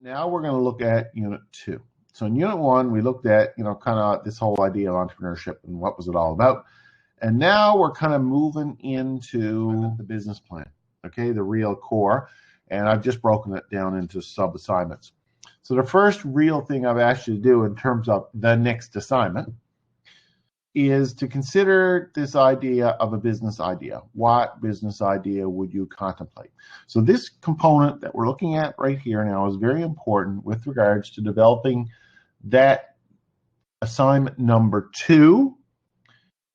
Now we're going to look at Unit 2. So in Unit 1, we looked at, kind of this whole idea of entrepreneurship and what was it all about. And now we're kind of moving into the business plan, okay, the real core. And I've just broken it down into sub-assignments. So the first real thing I've asked you to do in terms of the next assignment is to consider this idea of a business idea. What business idea would you contemplate? So this component that we're looking at right here now is very important with regards to developing that assignment number 2,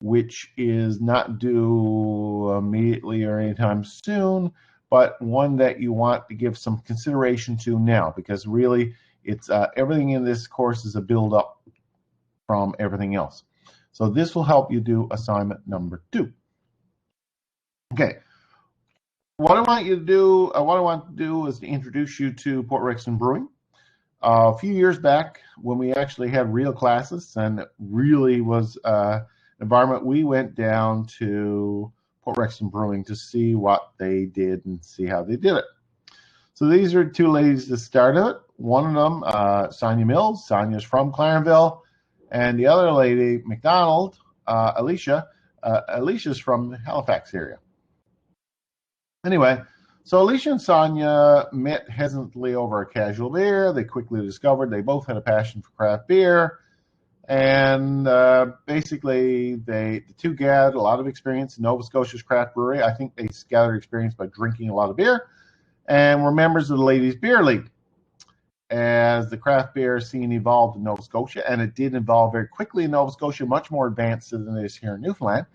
which is not due immediately or anytime soon, but one that you want to give some consideration to now, because really it's everything in this course is a build up from everything else. So this will help you do assignment number 2. Okay, what I want you to do, is to introduce you to Port Rexton Brewing. A few years back, when we actually had real classes, and it really was an environment, we went down to Port Rexton Brewing to see what they did and see how they did it. So these are 2 ladies that started it. One of them, Sonia Mills. Sonia's from Clarenville. And the other lady, McDonald, Alicia, Alicia's from the Halifax area. Anyway, so Alicia and Sonia met hesitantly over a casual beer. They quickly discovered they both had a passion for craft beer. And basically, the 2 gathered a lot of experience in Nova Scotia's craft brewery. I think they gathered experience by drinking a lot of beer and were members of the Ladies' Beer League. As the craft beer scene evolved in Nova Scotia, and it did evolve very quickly in Nova Scotia, much more advanced than it is here in Newfoundland,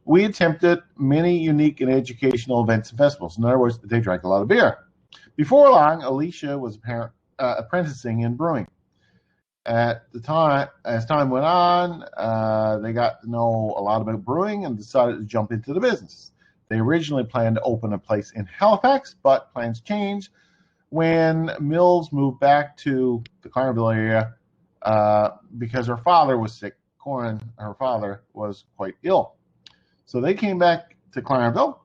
we attempted many unique and educational events and festivals. In other words, they drank a lot of beer. Before long, Alicia was apprenticing in brewing. At the time, as time went on, they got to know a lot about brewing and decided to jump into the business. They originally planned to open a place in Halifax, but plans changed when Mills moved back to the Clarenville area because her father was sick. Her father was quite ill. So they came back to Clarenville,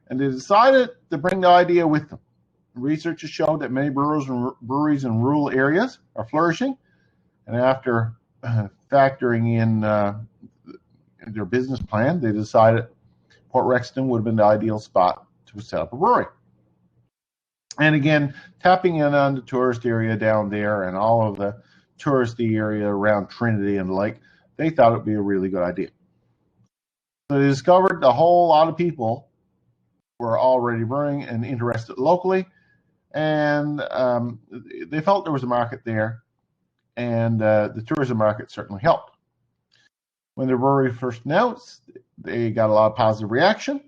and they decided to bring the idea with them. Research has showed that many breweries in rural areas are flourishing, and after factoring in their business plan, they decided Port Rexton would have been the ideal spot to set up a brewery. And again, tapping in on the tourist area down there and all of the touristy area around Trinity and the lake, they thought it would be a really good idea. So they discovered a whole lot of people were already brewing and interested locally, and they felt there was a market there, and the tourism market certainly helped. When the brewery first announced, they got a lot of positive reaction.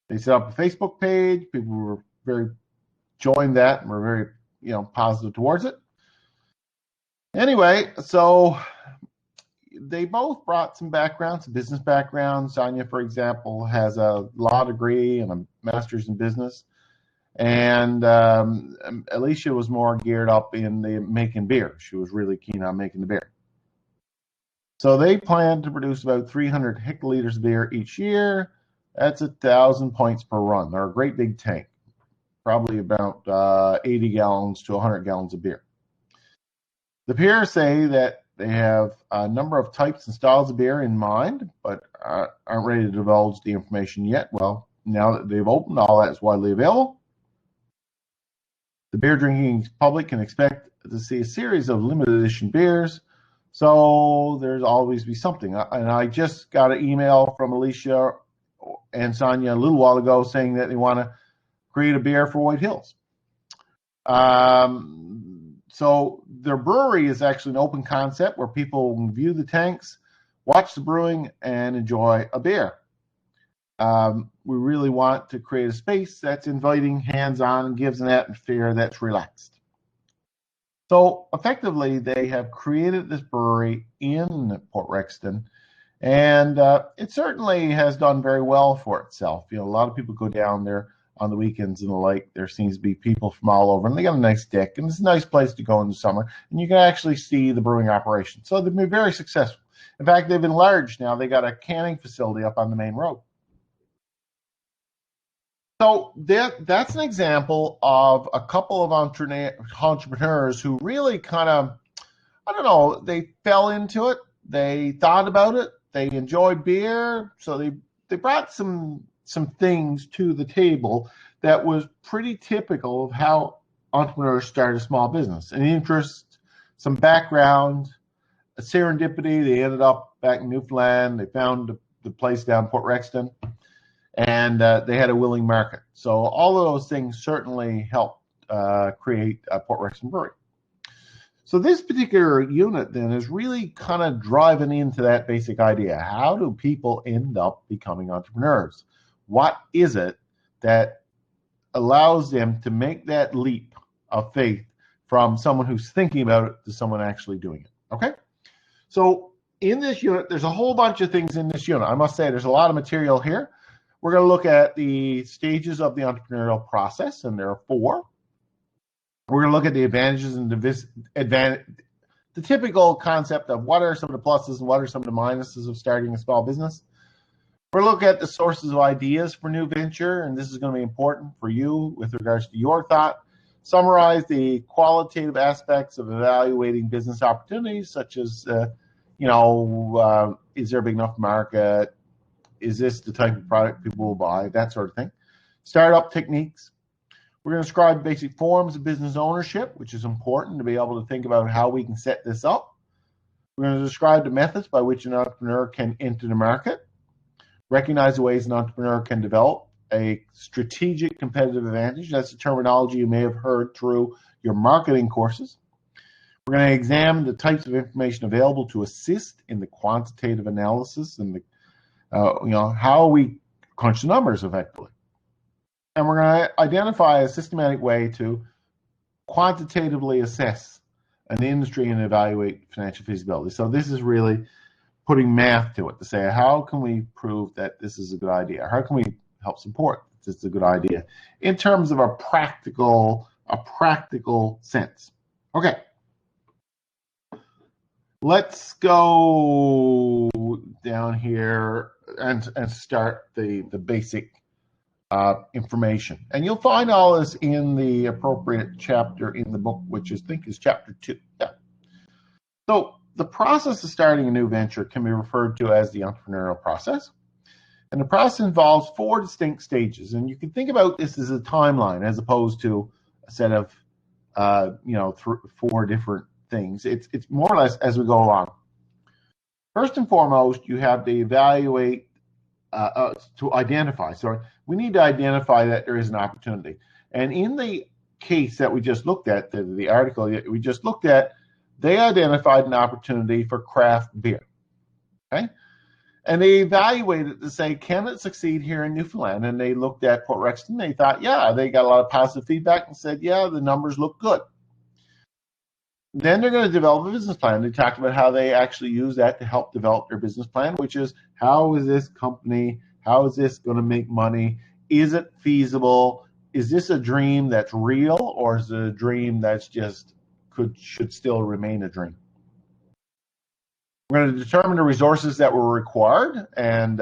They set up a Facebook page. People were very joined that and were very, positive towards it. Anyway, so they both brought some backgrounds, business background. Sonia, for example, has a law degree and a master's in business. And Alicia was more geared up in the making beer. She was really keen on making the beer. So they planned to produce about 300 hectoliters of beer each year. That's 1,000 pints per run. They're a great big tank. Probably about 80 gallons to 100 gallons of beer. The peers say that they have a number of types and styles of beer in mind, but aren't ready to divulge the information yet. Well, now that they've opened, all that is widely available. The beer drinking public can expect to see a series of limited edition beers, so there's always be something. And I just got an email from Alicia and Sonia a little while ago saying that they want to create a beer for White Hills. So their brewery is actually an open concept where people can view the tanks, watch the brewing, and enjoy a beer. We really want to create a space that's inviting, hands-on, and gives an atmosphere that's relaxed. So effectively, they have created this brewery in Port Rexton, and it certainly has done very well for itself. A lot of people go down there on the weekends and the like. There seems to be people from all over, and they got a nice deck, and it's a nice place to go in the summer, and you can actually see the brewing operation. So they've been very successful. In fact, they've enlarged now. They got a canning facility up on the main road. So that's an example of a couple of entrepreneurs who really kind of, I don't know, they fell into it. They thought about it. They enjoyed beer. So they brought some things to the table that was pretty typical of how entrepreneurs start a small business. An interest, some background, a serendipity. They ended up back in Newfoundland. They found the place down Port Rexton. And they had a willing market. So all of those things certainly helped create Port Rexton Brewery. So this particular unit then is really kind of driving into that basic idea. How do people end up becoming entrepreneurs? What is it that allows them to make that leap of faith from someone who's thinking about it to someone actually doing it? Okay? So in this unit, there's a whole bunch of things in this unit. I must say there's a lot of material here. We're going to look at the stages of the entrepreneurial process, and there are 4. We're going to look at the advantages and the typical concept of what are some of the pluses and what are some of the minuses of starting a small business. We're going to look at the sources of ideas for new venture, and this is going to be important for you with regards to your thought. Summarize the qualitative aspects of evaluating business opportunities, such as, is there a big enough market? Is this the type of product people will buy? That sort of thing. Startup techniques. We're going to describe basic forms of business ownership, which is important to be able to think about how we can set this up. We're going to describe the methods by which an entrepreneur can enter the market, recognize the ways an entrepreneur can develop a strategic competitive advantage. That's the terminology you may have heard through your marketing courses. We're going to examine the types of information available to assist in the quantitative analysis and the how we crunch the numbers effectively. And we're going to identify a systematic way to quantitatively assess an industry and evaluate financial feasibility. So this is really putting math to it to say, how can we prove that this is a good idea? How can we help support that this is a good idea in terms of a practical sense? Okay. Let's go down here and start the basic information. And you'll find all this in the appropriate chapter in the book, which I think is chapter 2. Yeah. So the process of starting a new venture can be referred to as the entrepreneurial process. And the process involves 4 distinct stages. And you can think about this as a timeline as opposed to a set of, 4 different things. It's more or less as we go along. First and foremost, you have to evaluate, to identify. So we need to identify that there is an opportunity. And in the case that we just looked at, the article that we just looked at, they identified an opportunity for craft beer. Okay? And they evaluated to say, can it succeed here in Newfoundland? And they looked at Port Rexton. They thought, yeah, they got a lot of positive feedback and said, yeah, the numbers look good. Then they're going to develop a business plan. They talked about how they actually use that to help develop their business plan, which is, how is this company, how is this going to make money? Is it feasible? Is this a dream that's real, or is it a dream that's just should still remain a dream? We're going to determine the resources that were required. And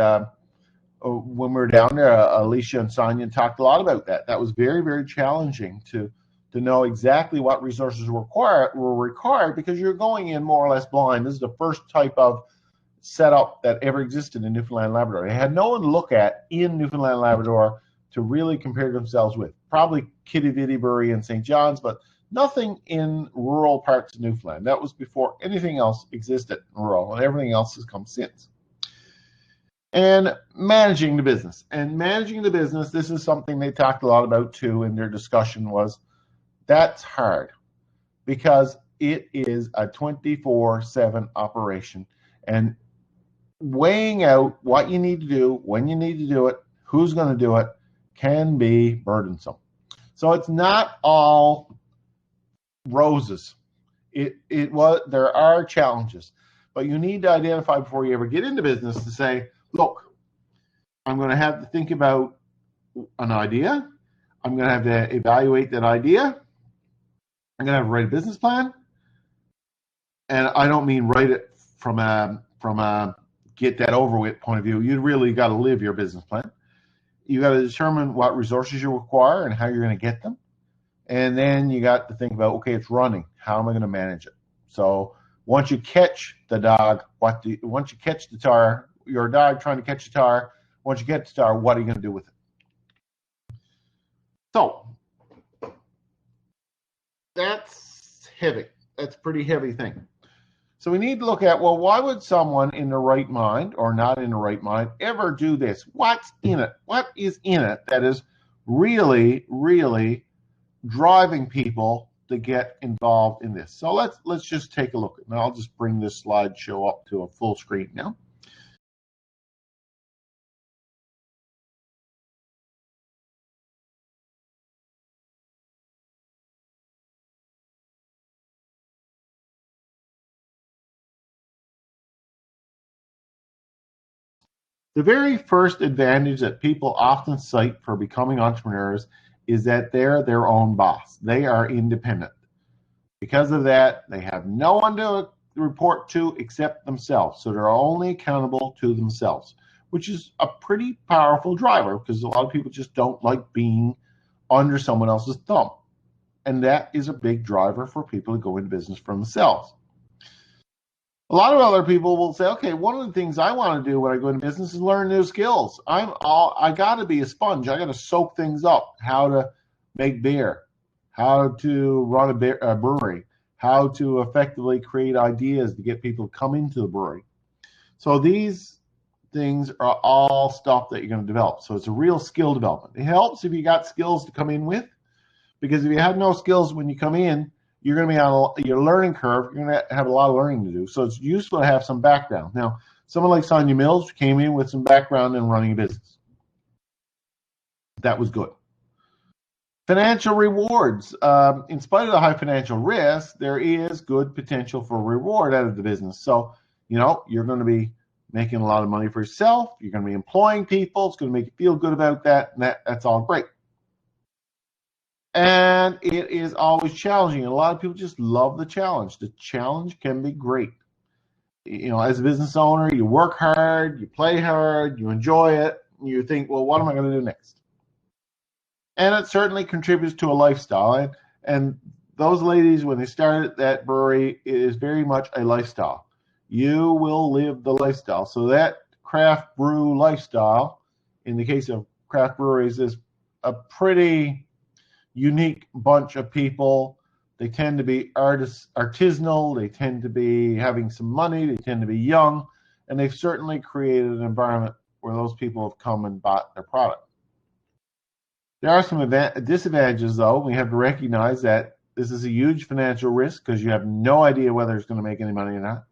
when we were down there, Alicia and Sonia talked a lot about that. That was very, very challenging to know exactly what resources were required because you're going in more or less blind. This is the first type of setup that ever existed in Newfoundland and Labrador. They had no one to look at in Newfoundland and Labrador to really compare themselves with. Probably Kitty Vitty Brewery in St. John's, but nothing in rural parts of Newfoundland. That was before anything else existed in rural, and everything else has come since. And managing the business. And managing the business, this is something they talked a lot about too in their discussion, was that's hard because it is a 24/7 operation. And weighing out what you need to do, when you need to do it, who's going to do it, can be burdensome. So it's not all roses. There are challenges, but you need to identify before you ever get into business to say, look, I'm going to have to think about an idea. I'm going to have to evaluate that idea. I'm going to have to write a business plan. And I don't mean write it from a get that over with point of view. You really got to live your business plan. You got to determine what resources you require and how you're going to get them. And then you got to think about, okay, it's running. How am I going to manage it? So once you catch the dog, once you catch the tar, your dog trying to catch the tar, once you get the tar, what are you going to do with it? So that's heavy. That's a pretty heavy thing. So we need to look at, well, why would someone in the right mind or not in the right mind ever do this? What's in it? What is in it that is really, really driving people to get involved in this? So let's just take a look. And I'll just bring this slideshow up to a full screen now. The very first advantage that people often cite for becoming entrepreneurs is that they're their own boss. They are independent. Because of that, they have no one to report to except themselves. So they're only accountable to themselves, which is a pretty powerful driver because a lot of people just don't like being under someone else's thumb. And that is a big driver for people to go into business for themselves. A lot of other people will say, okay, one of the things I want to do when I go into business is learn new skills. I got to be a sponge. I got to soak things up. How to make beer, how to run a brewery, how to effectively create ideas to get people to come into the brewery. So these things are all stuff that you're going to develop. So it's a real skill development. It helps if you got skills to come in with, because if you have no skills when you come in, you're going to be on your learning curve. You're going to have a lot of learning to do. So it's useful to have some background. Now, someone like Sonia Mills came in with some background in running a business. That was good. Financial rewards. In spite of the high financial risk, there is good potential for reward out of the business. So, you're going to be making a lot of money for yourself. You're going to be employing people. It's going to make you feel good about that. And that's all great. And it is always challenging. And a lot of people just love the challenge. The challenge can be great. As a business owner, you work hard, you play hard, you enjoy it, and you think, well, what am I going to do next? And it certainly contributes to a lifestyle. And those ladies, when they started that brewery, it is very much a lifestyle. You will live the lifestyle. So that craft brew lifestyle, in the case of craft breweries, is a pretty unique bunch of people. They tend to be artisanal. They tend to be having some money. They tend to be young. And they've certainly created an environment where those people have come and bought their product. There are some disadvantages, though. We have to recognize that this is a huge financial risk because you have no idea whether it's going to make any money or not.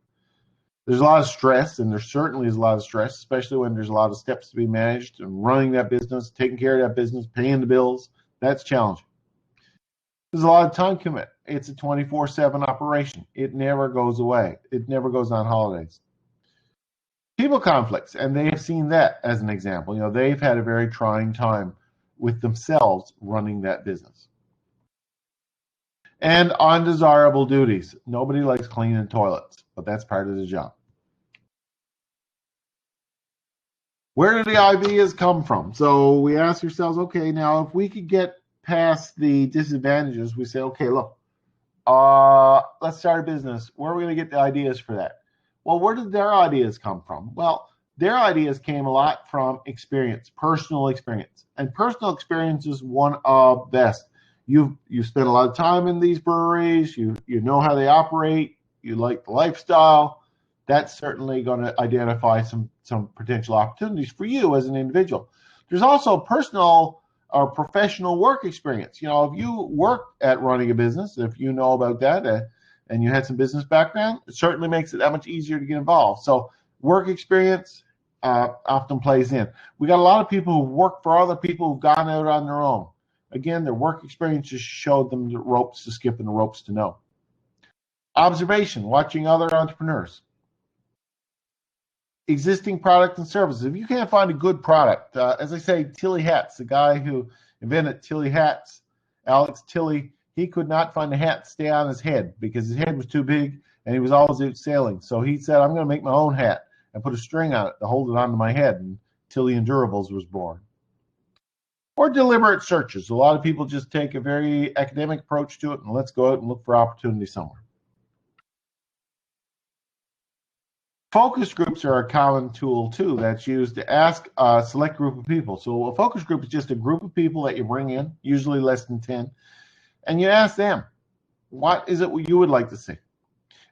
There's a lot of stress, and there certainly is a lot of stress, especially when there's a lot of steps to be managed and running that business, taking care of that business, paying the bills. That's challenging. There's a lot of time commitment. It's a 24/7 operation. It never goes away. It never goes on holidays. People conflicts, and they have seen that as an example. They've had a very trying time with themselves running that business. And undesirable duties. Nobody likes cleaning toilets, but that's part of the job. Where do the ideas come from? So we ask ourselves, okay, now if we could get past the disadvantages, we say, okay, look, let's start a business. Where are we going to get the ideas for that? Well, where did their ideas come from? Well, their ideas came a lot from experience, personal experience. And personal experience is one of the best. You spent a lot of time in these breweries. You know how they operate. You like the lifestyle. That's certainly going to identify some potential opportunities for you as an individual. There's also personal or professional work experience. If you work at running a business, if you know about that and you had some business background, it certainly makes it that much easier to get involved. So work experience often plays in. We got a lot of people who work for other people who've gone out on their own. Again, their work experience just showed them the ropes to skip and the ropes to know. Observation, watching other entrepreneurs. Existing product and services. If you can't find a good product, as I say, Tilley hats, the guy who invented Tilley hats, Alex Tilley, he could not find a hat to stay on his head because his head was too big and he was always out sailing. So he said, I'm going to make my own hat and put a string on it to hold it onto my head. And Tilley Endurables was born. or deliberate searches. A lot of people just take a very academic approach to it and let's go out and look for opportunity somewhere. Focus groups are a common tool too that's used to ask a select group of people. So a focus group is just a group of people that you bring in, usually less than 10, and you ask them, what is it you would like to see?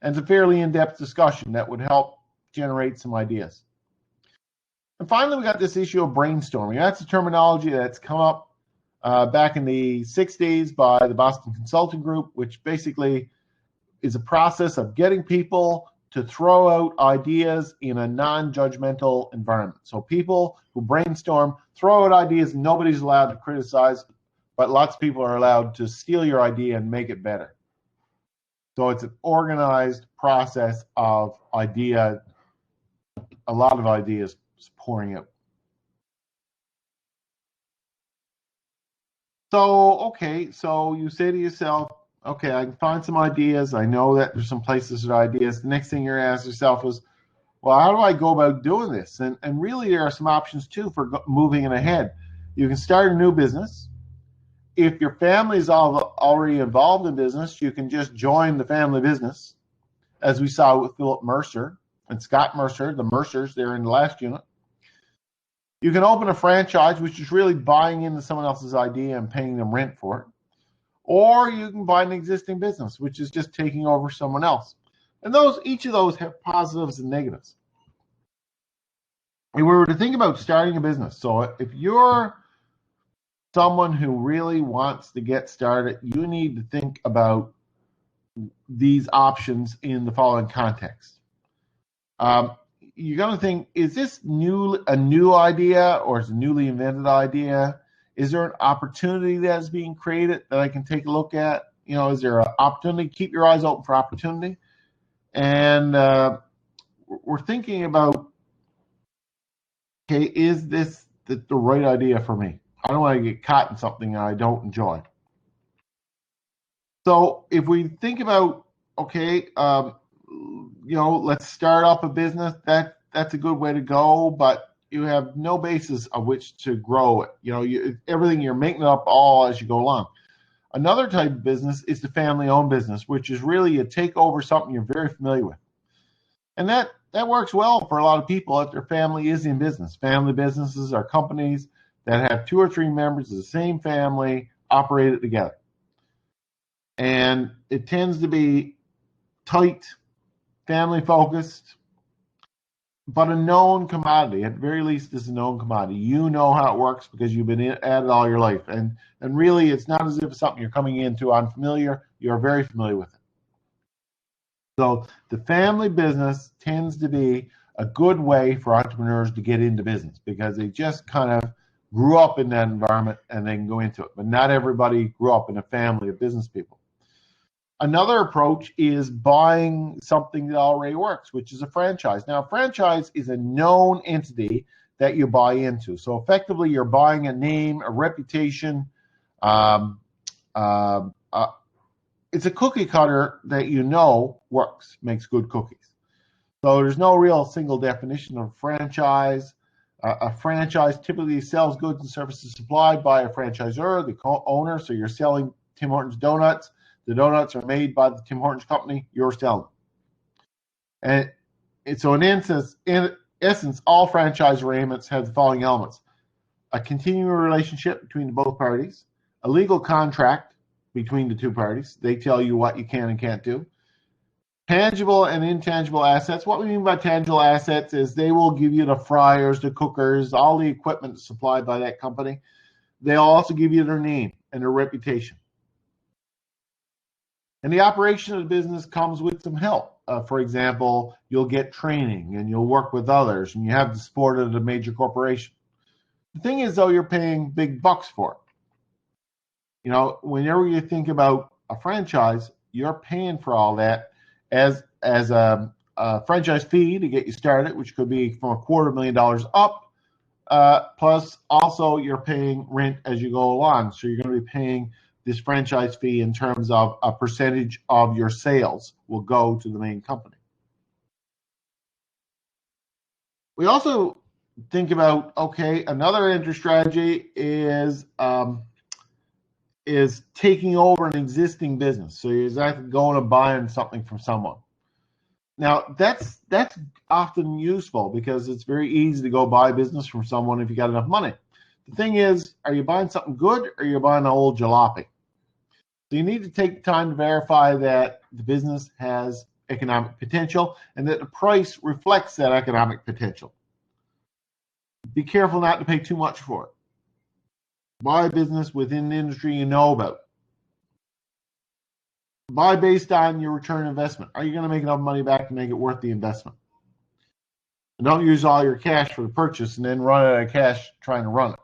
And it's a fairly in-depth discussion that would help generate some ideas. And finally, we got this issue of brainstorming. That's a terminology that's come up back in the 60s by the Boston Consulting Group, which basically is a process of getting people to throw out ideas in a non-judgmental environment. So people who brainstorm throw out ideas, nobody's allowed to criticize, but lots of people are allowed to steal your idea and make it better. So it's an organized process of a lot of ideas pouring out. So, okay, so you say to yourself, okay, I can find some ideas. I know that there's some places with ideas. The next thing you're asking yourself is, well, how do I go about doing this? And really, there are some options too for moving it ahead. You can start a new business. If your family is already involved in business, you can just join the family business, as we saw with Philip Mercer and Scott Mercer, the Mercers there in the last unit. You can open a franchise, which is really buying into someone else's idea and paying them rent for it. Or you can buy an existing business, which is just taking over someone else. And each of those have positives and negatives. If we were to think about starting a business, so if you're someone who really wants to get started, you need to think about these options in the following context. You're going to think, is this a new idea or is it a newly invented idea? Is there an opportunity that's being created that I can take a look at? You know, is there an opportunity? Keep your eyes open for opportunity. And we're thinking about, okay, is this the right idea for me? I don't want to get caught in something I don't enjoy. So if we think about, okay, let's start up a business, that's a good way to go, but you have no basis of which to grow it. Everything, you're making it up all as you go along. Another type of business is the family-owned business, which is really you take over something you're very familiar with. And that works well for a lot of people if their family is in business. Family businesses are companies that have 2 or 3 members of the same family operated together. And it tends to be tight, family-focused, but a known commodity. At the very least, it's a known commodity. You know how it works because you've been at it all your life. And really, it's not as if it's something you're coming into unfamiliar. You're very familiar with it. So the family business tends to be a good way for entrepreneurs to get into business because they just kind of grew up in that environment and they can go into it. But not everybody grew up in a family of business people. Another approach is buying something that already works, which is a franchise. Now, a franchise is a known entity that you buy into. So effectively, you're buying a name, a reputation. It's a cookie cutter that you know works, makes good cookies. So there's no real single definition of franchise. A franchise typically sells goods and services supplied by a franchisor, the owner. So you're selling Tim Hortons donuts. The donuts are made by the Tim Hortons company. You're selling them. And so in essence, all franchise arrangements have the following elements: a continuing relationship between both parties, a legal contract between the 2 parties. They tell you what you can and can't do. Tangible and intangible assets. What we mean by tangible assets is they will give you the fryers, the cookers, all the equipment supplied by that company. They'll also give you their name and their reputation. And the operation of the business comes with some help. For example, you'll get training and you'll work with others and you have the support of the major corporation. The thing is, though, you're paying big bucks for it. Whenever you think about a franchise, you're paying for all that as a franchise fee to get you started, which could be from $250,000 up. Plus, also, you're paying rent as you go along. So you're going to be paying this franchise fee in terms of a percentage of your sales will go to the main company. We also think about, okay, another entry strategy is taking over an existing business. So you're exactly going and buying something from someone. Now that's often useful because it's very easy to go buy business from someone if you got enough money. The thing is, are you buying something good or are you buying an old jalopy? So you need to take time to verify that the business has economic potential and that the price reflects that economic potential. Be careful not to pay too much for it. Buy a business within the industry you know about. Buy based on your return investment. Are you going to make enough money back to make it worth the investment? And don't use all your cash for the purchase and then run out of cash trying to run it.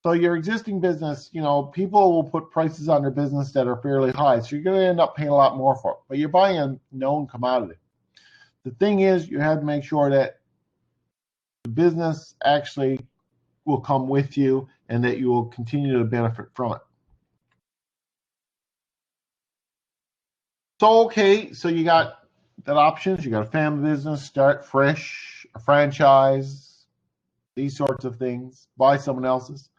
So your existing business, people will put prices on their business that are fairly high. So you're going to end up paying a lot more for it. But you're buying a known commodity. The thing is, you have to make sure that the business actually will come with you and that you will continue to benefit from it. So, okay, so you got that options. You got a family business, start fresh, a franchise, these sorts of things, buy someone else's.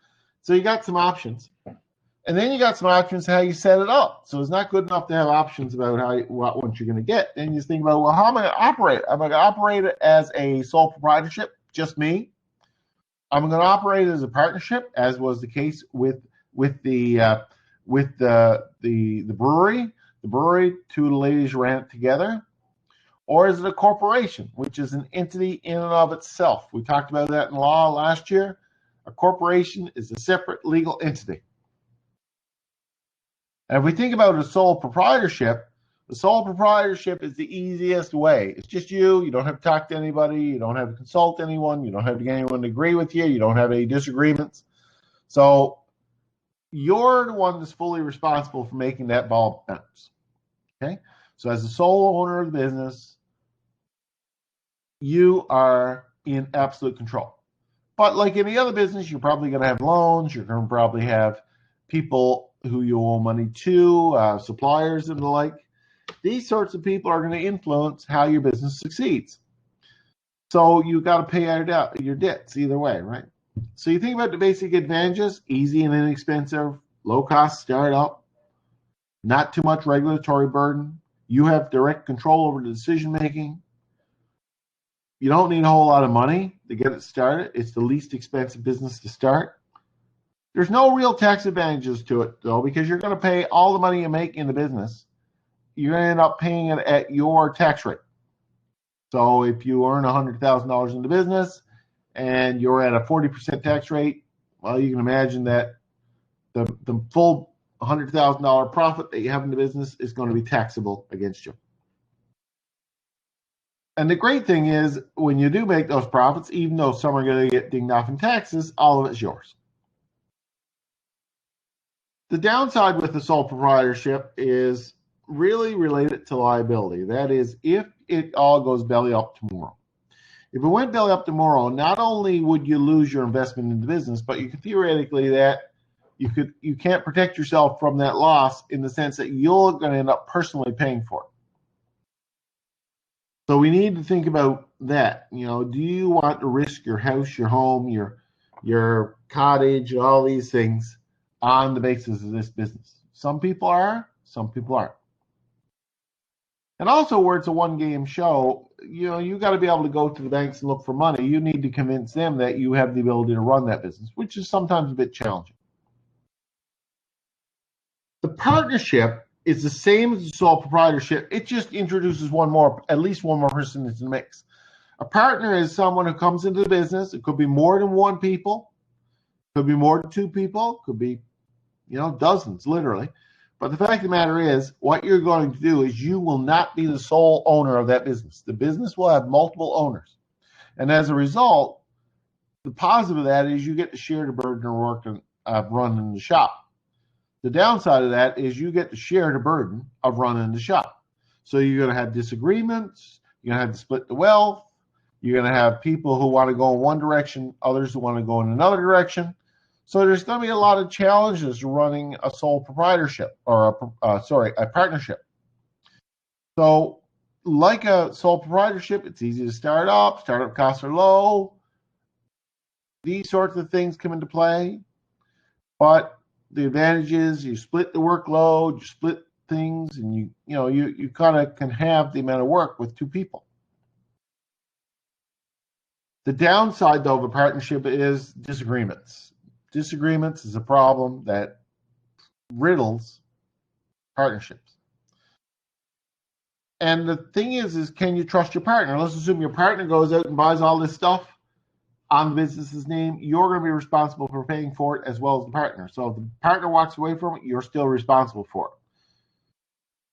So you got some options. And then you got some options how you set it up. So it's not good enough to have options about what ones you're going to get. Then you just think about, well, how am I going to operate? Am I going to operate it as a sole proprietorship, just me? I'm going to operate it as a partnership, as was the case with the brewery. The brewery, two of the ladies ran it together. Or is it a corporation, which is an entity in and of itself? We talked about that in law last year. A corporation is a separate legal entity. And if we think about a sole proprietorship, the sole proprietorship is the easiest way. It's just you. You don't have to talk to anybody. You don't have to consult anyone. You don't have to get anyone to agree with you. You don't have any disagreements. So you're the one that's fully responsible for making that ball bounce. Okay? So as the sole owner of the business, you are in absolute control. But like any other business, you're probably going to have loans. You're going to probably have people who you owe money to, suppliers and the like. These sorts of people are going to influence how your business succeeds. So you got to pay out your debts either way, right? So you think about the basic advantages: easy and inexpensive, low cost startup, not too much regulatory burden. You have direct control over the decision making. You don't need a whole lot of money to get it started. It's the least expensive business to start. There's no real tax advantages to it, though, because you're going to pay all the money you make in the business. You're going to end up paying it at your tax rate. So if you earn $100,000 in the business and you're at a 40% tax rate, well, you can imagine that the full $100,000 profit that you have in the business is going to be taxable against you. And the great thing is, when you do make those profits, even though some are going to get dinged off in taxes, all of it's yours. The downside with the sole proprietorship is really related to liability. That is, if it all goes belly up tomorrow. If it went belly up tomorrow, not only would you lose your investment in the business, but you could theoretically you can't protect yourself from that loss in the sense that you're going to end up personally paying for it. So we need to think about that. Do you want to risk your house, your home, your cottage, all these things on the basis of this business? Some people are, some people aren't. And also, where it's a one-game show, you got to be able to go to the banks and look for money. You need to convince them that you have the ability to run that business, which is sometimes a bit challenging. The partnership is the same as the sole proprietorship. It just introduces at least one more person into the mix. A partner is someone who comes into the business. It could be more than one people, could be more than two people, could be, dozens, literally. But the fact of the matter is, what you're going to do is you will not be the sole owner of that business. The business will have multiple owners. And as a result, the positive of that is you get to share the burden of work of running the shop. The downside of that is you get to share the burden of running the shop. So you're going to have disagreements. You're going to have to split the wealth. You're going to have people who want to go in one direction, others who want to go in another direction. So there's going to be a lot of challenges running a sole proprietorship or a partnership. So like a sole proprietorship, it's easy to start up. Startup costs are low. these sorts of things come into play. But the advantage is you split the workload, you split things, and you kind of can have the amount of work with two people. The downside, though, of a partnership is disagreements. Disagreements is a problem that riddles partnerships. And the thing is can you trust your partner? Let's assume your partner goes out and buys all this stuff on the business's name. You're going to be responsible for paying for it as well as the partner. So if the partner walks away from it, you're still responsible for it.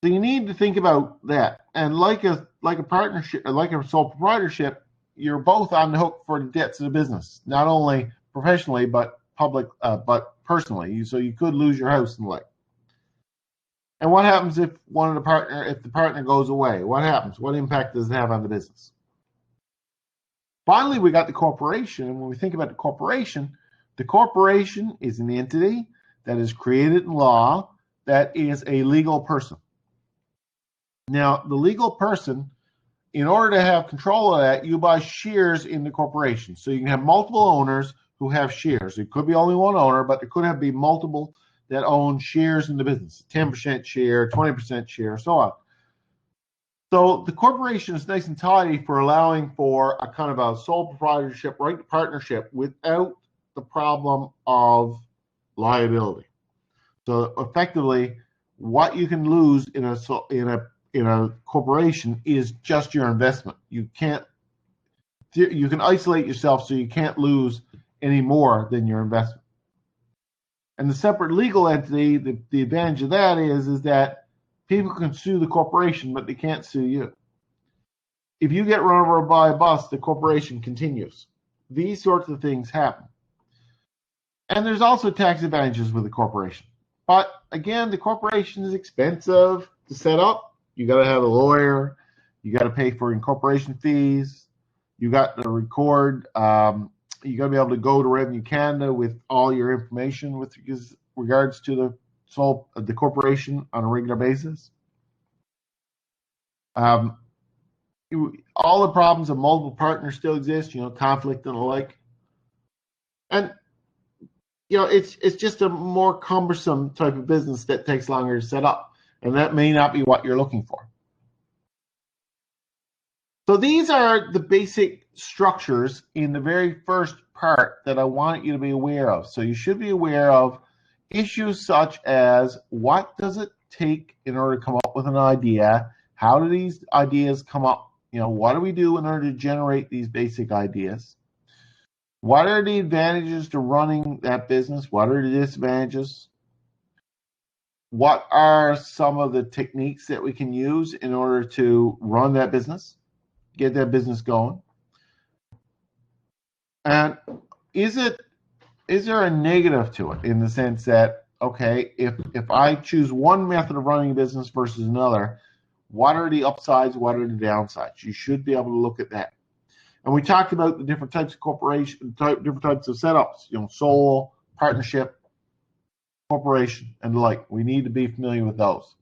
So you need to think about that. And like a partnership, or like a sole proprietorship, you're both on the hook for the debts of the business, not only professionally but personally. So you could lose your house and the like. And what happens if the partner goes away? What happens? What impact does it have on the business? Finally, we got the corporation. And when we think about the corporation is an entity that is created in law that is a legal person. Now, the legal person, in order to have control of that, you buy shares in the corporation. So you can have multiple owners who have shares. It could be only one owner, but there could be multiple that own shares in the business, 10% share, 20% share, so on. So the corporation is nice and tidy for allowing for a kind of a sole proprietorship, right, partnership without the problem of liability. So effectively, what you can lose in a corporation is just your investment. You can isolate yourself so you can't lose any more than your investment. And the separate legal entity, the advantage of that is that people can sue the corporation, but they can't sue you. If you get run over by a bus, the corporation continues. These sorts of things happen. And there's also tax advantages with the corporation. But again, the corporation is expensive to set up. You got to have a lawyer. You got to pay for incorporation fees. You got to record. You got to be able to go to Revenue Canada with all your information with regards to the corporation on a regular basis. All the problems of multiple partners still exist, conflict and the like. And it's just a more cumbersome type of business that takes longer to set up, and that may not be what you're looking for. So these are the basic structures in the very first part that I want you to be aware of. So you should be aware of issues such as, what does it take in order to come up with an idea? How do these ideas come up? What do we do in order to generate these basic ideas? What are the advantages to running that business? What are the disadvantages? What are some of the techniques that we can use in order to run that business, get that business going? And is there a negative to it, in the sense that, okay, if I choose one method of running a business versus another, what are the upsides, what are the downsides? You should be able to look at that. And we talked about the different types of different types of setups, sole, partnership, corporation, and the like. We need to be familiar with those.